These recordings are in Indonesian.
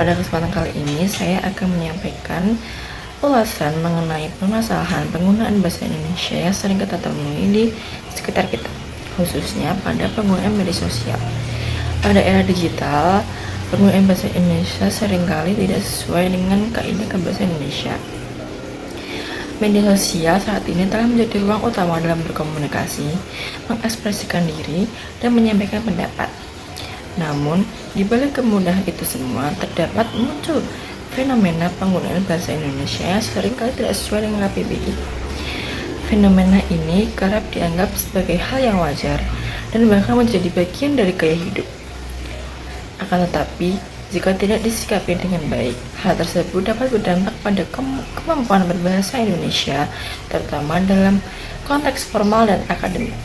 Pada kesempatan kali ini, saya akan menyampaikan ulasan mengenai permasalahan penggunaan bahasa Indonesia yang sering kita temui di sekitar kita, khususnya pada penggunaan media sosial. Pada era digital, penggunaan bahasa Indonesia seringkali tidak sesuai dengan kaidah bahasa Indonesia. Media sosial saat ini telah menjadi ruang utama dalam berkomunikasi, mengekspresikan diri, dan menyampaikan pendapat. Namun, di balik kemudahan itu semua, terdapat muncul fenomena penggunaan bahasa Indonesia yang seringkali tidak sesuai dengan KBBI. Fenomena ini kerap dianggap sebagai hal yang wajar dan bahkan menjadi bagian dari gaya hidup. Akan tetapi, jika tidak disikapi dengan baik, hal tersebut dapat berdampak pada kemampuan berbahasa Indonesia, terutama dalam konteks formal dan akademik.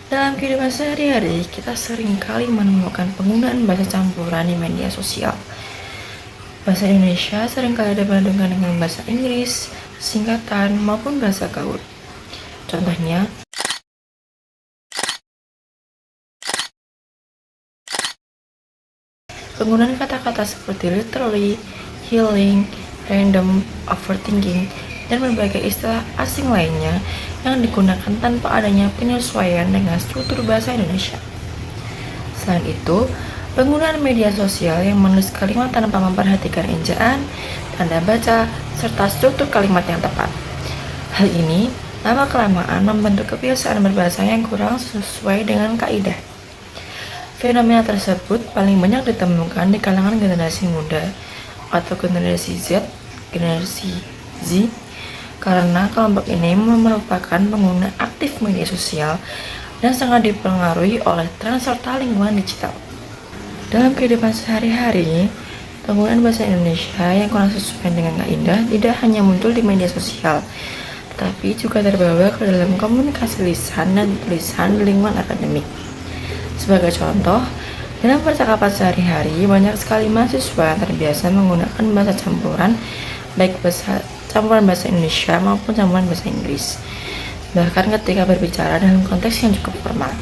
Dalam kehidupan sehari-hari, kita seringkali menemukan penggunaan bahasa campuran di media sosial. Bahasa Indonesia seringkali dipadukan dengan bahasa Inggris, singkatan, maupun bahasa gaul. Contohnya, penggunaan kata-kata seperti literally, healing, random, overthinking, dan berbagai istilah asing lainnya yang digunakan tanpa adanya penyesuaian dengan struktur bahasa Indonesia. Selain itu, penggunaan media sosial yang menulis kalimat tanpa memperhatikan ejaan, tanda baca, serta struktur kalimat yang tepat. Hal ini lama-kelamaan membentuk kebiasaan berbahasa yang kurang sesuai dengan kaidah. Fenomena tersebut paling banyak ditemukan di kalangan generasi muda atau generasi Z, karena kelompok ini merupakan pengguna aktif media sosial dan sangat dipengaruhi oleh tren serta lingkungan digital. Dalam kehidupan sehari-hari, penggunaan bahasa Indonesia yang kurang sesuai dengan kaidah tidak hanya muncul di media sosial, tetapi juga terbawa ke dalam komunikasi lisan dan tulisan di lingkungan akademik. Sebagai contoh, dalam percakapan sehari-hari, banyak sekali mahasiswa yang terbiasa menggunakan bahasa campuran, baik campuran bahasa Indonesia maupun campuran bahasa Inggris, bahkan ketika berbicara dalam konteks yang cukup formal.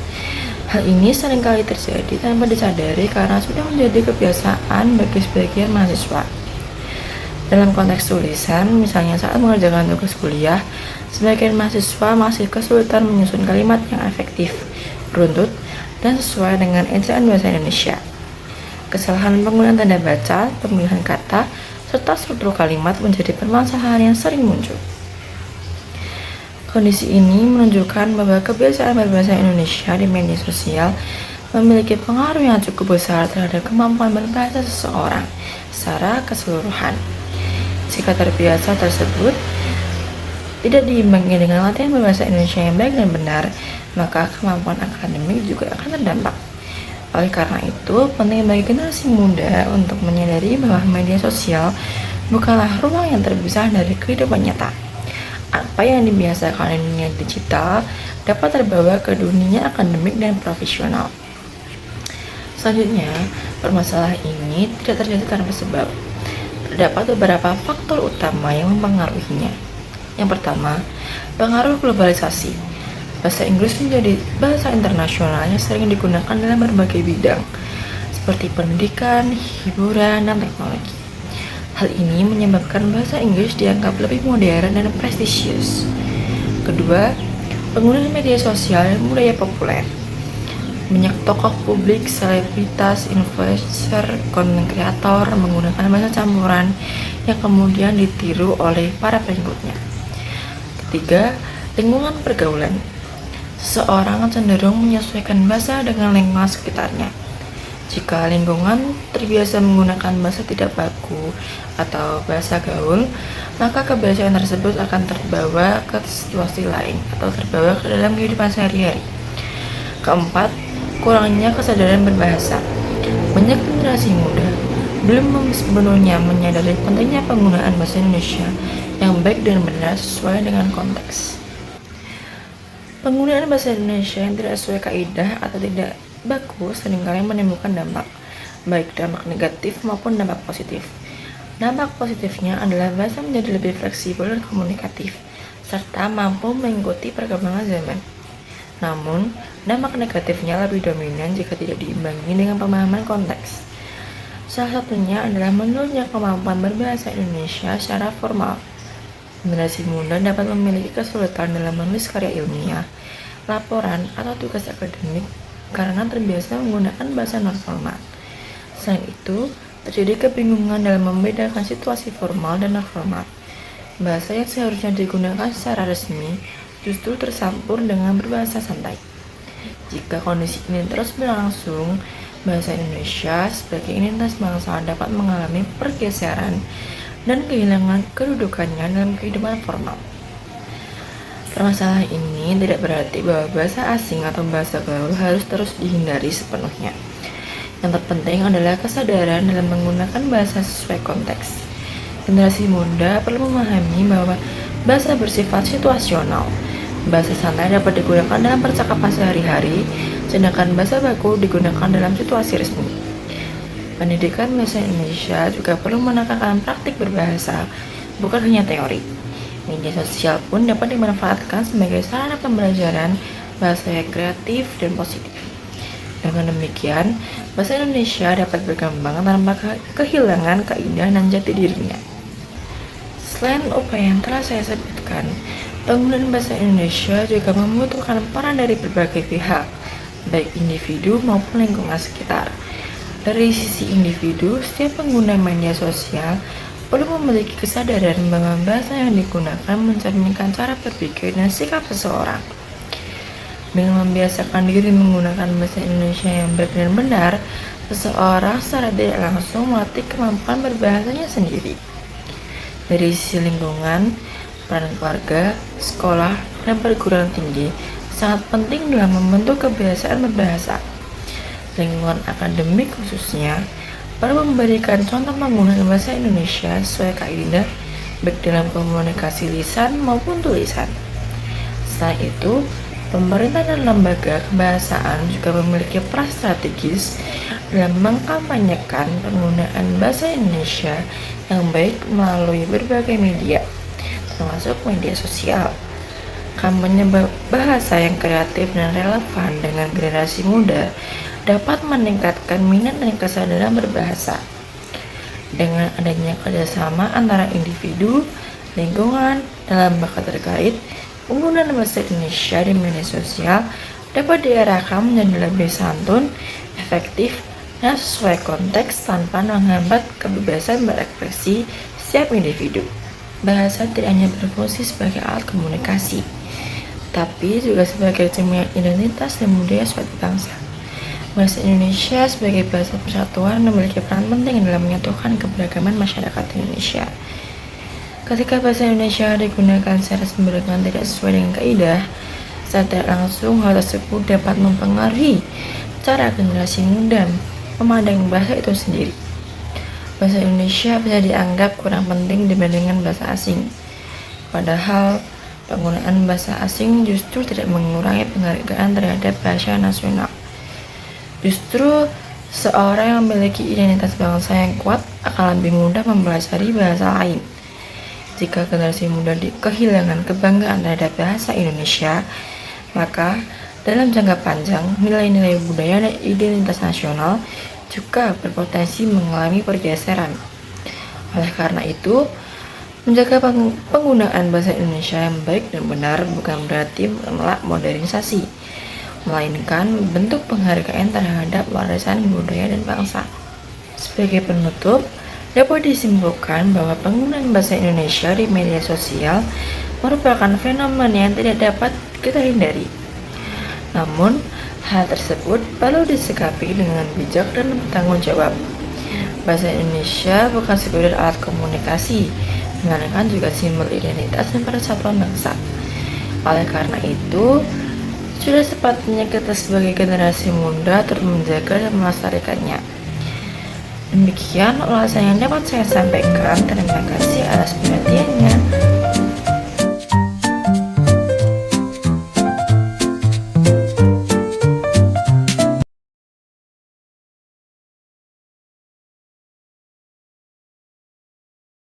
Hal ini seringkali terjadi tanpa disadari karena sudah menjadi kebiasaan bagi sebagian mahasiswa. Dalam konteks tulisan, misalnya saat mengerjakan tugas kuliah, sebagian mahasiswa masih kesulitan menyusun kalimat yang efektif, runtut, dan sesuai dengan ejaan bahasa Indonesia. Kesalahan penggunaan tanda baca, pemilihan kata, serta struktur kalimat menjadi permasalahan yang sering muncul. Kondisi ini menunjukkan bahwa kebiasaan berbahasa Indonesia di media sosial memiliki pengaruh yang cukup besar terhadap kemampuan berbahasa seseorang secara keseluruhan. Jika terbiasa tersebut tidak diimbangi dengan latihan berbahasa Indonesia yang baik dan benar, maka kemampuan akademik juga akan terdampak. Oleh karena itu, penting bagi generasi muda untuk menyadari bahwa media sosial bukanlah ruang yang terpisah dari kehidupan nyata. Apa yang dibiasakan di dunia digital dapat terbawa ke dunia akademik dan profesional. Selanjutnya, permasalahan ini tidak terjadi tanpa sebab. Terdapat beberapa faktor utama yang mempengaruhinya. Yang pertama, pengaruh globalisasi. Bahasa Inggris menjadi bahasa internasional yang sering digunakan dalam berbagai bidang, seperti pendidikan, hiburan, dan teknologi. Hal ini menyebabkan bahasa Inggris dianggap lebih modern dan prestisius. Kedua, penggunaan media sosial dan budaya populer. Banyak tokoh publik, selebritas, influencer, konten kreator menggunakan bahasa campuran yang kemudian ditiru oleh para pengikutnya. Ketiga, lingkungan pergaulan. Seseorang cenderung menyesuaikan bahasa dengan lingkungan sekitarnya. Jika lingkungan terbiasa menggunakan bahasa tidak baku atau bahasa gaul, maka kebiasaan tersebut akan terbawa ke situasi lain atau terbawa ke dalam kehidupan sehari-hari. Keempat, kurangnya kesadaran berbahasa. Banyak generasi muda belum sepenuhnya menyadari pentingnya penggunaan bahasa Indonesia yang baik dan benar sesuai dengan konteks. Penggunaan bahasa Indonesia yang tidak sesuai kaidah atau tidak baku seringkali menimbulkan dampak, baik dampak negatif maupun dampak positif. Dampak positifnya adalah bahasa menjadi lebih fleksibel dan komunikatif, serta mampu mengikuti perkembangan zaman. Namun, dampak negatifnya lebih dominan jika tidak diimbangi dengan pemahaman konteks. Salah satunya adalah menurunnya kemampuan berbahasa Indonesia secara formal. Generasi muda dapat memiliki kesulitan dalam menulis karya ilmiah, laporan, atau tugas akademik karena terbiasa menggunakan bahasa non-formal. Selain itu, terjadi kebingungan dalam membedakan situasi formal dan non-formal. Bahasa yang seharusnya digunakan secara resmi justru tercampur dengan berbahasa santai. Jika kondisi ini terus berlangsung, bahasa Indonesia sebagai identitas bangsa dapat mengalami pergeseran dan kehilangan kedudukannya dalam kehidupan formal. Permasalahan ini tidak berarti bahwa bahasa asing atau bahasa gaul harus terus dihindari sepenuhnya. Yang terpenting adalah kesadaran dalam menggunakan bahasa sesuai konteks. Generasi muda perlu memahami bahwa bahasa bersifat situasional. Bahasa santai dapat digunakan dalam percakapan sehari-hari, sedangkan bahasa baku digunakan dalam situasi resmi. Pendidikan bahasa Indonesia juga perlu menekankan praktik berbahasa, bukan hanya teori. Media sosial pun dapat dimanfaatkan sebagai sarana pembelajaran bahasa yang kreatif dan positif. Dengan demikian, bahasa Indonesia dapat berkembang tanpa kehilangan keindahan dan jati dirinya. Selain upaya yang telah saya sebutkan, penggunaan bahasa Indonesia juga membutuhkan peran dari berbagai pihak, baik individu maupun lingkungan sekitar. Dari sisi individu, setiap pengguna media sosial perlu memiliki kesadaran bahwa bahasa yang digunakan mencerminkan cara berpikir dan sikap seseorang. Dengan membiasakan diri menggunakan bahasa Indonesia yang baik dan benar, seseorang secara tidak langsung melatih kemampuan berbahasanya sendiri. Dari sisi lingkungan, peran keluarga, sekolah, dan perguruan tinggi sangat penting dalam membentuk kebiasaan berbahasa. Lingkungan akademik khususnya perlu memberikan contoh penggunaan bahasa Indonesia sesuai kaidah, baik dalam komunikasi lisan maupun tulisan. Selain itu, pemerintah dan lembaga kebahasaan juga memiliki peran strategis dalam mengkampanyekan penggunaan bahasa Indonesia yang baik melalui berbagai media, termasuk media sosial. Kampanye bahasa yang kreatif dan relevan dengan generasi muda dapat meningkatkan minat dan kesadaran berbahasa. Dengan adanya kerjasama antara individu, lingkungan, dan lembaga terkait, penggunaan bahasa Indonesia di media sosial dapat diarahkan menjadi lebih santun, efektif, dan sesuai konteks tanpa menghambat kebebasan berekspresi setiap individu. Bahasa tidak hanya berfungsi sebagai alat komunikasi, tapi juga sebagai cermin identitas dan budaya suatu bangsa. Bahasa Indonesia sebagai bahasa persatuan memiliki peran penting dalam menyatukan keberagaman masyarakat Indonesia. Ketika bahasa Indonesia digunakan secara sembarangan tidak sesuai dengan kaidah, secara tidak langsung hal tersebut dapat mempengaruhi cara generasi muda memandang bahasa itu sendiri. Bahasa Indonesia bisa dianggap kurang penting dibandingkan bahasa asing. Padahal, penggunaan bahasa asing justru tidak mengurangi penghargaan terhadap bahasa nasional. Justru, seorang yang memiliki identitas bangsa yang kuat akan lebih mudah mempelajari bahasa lain. Jika generasi muda kehilangan kebanggaan terhadap bahasa Indonesia, maka dalam jangka panjang, nilai-nilai budaya dan identitas nasional juga berpotensi mengalami pergeseran. Oleh karena itu, menjaga penggunaan bahasa Indonesia yang baik dan benar bukan berarti menolak modernisasi, melainkan bentuk penghargaan terhadap warisan budaya dan bangsa. Sebagai penutup, dapat disimpulkan bahwa penggunaan bahasa Indonesia di media sosial merupakan fenomena yang tidak dapat kita hindari. Namun, hal tersebut perlu disikapi dengan bijak dan bertanggung jawab. Bahasa Indonesia bukan sekedar alat komunikasi, melainkan juga simbol identitas dan persatuan bangsa. Oleh karena itu, sudah sepatutnya kita sebagai generasi muda terus menjaga dan melestarikannya. Demikian ulasan yang dapat saya sampaikan. Terima kasih atas perhatiannya.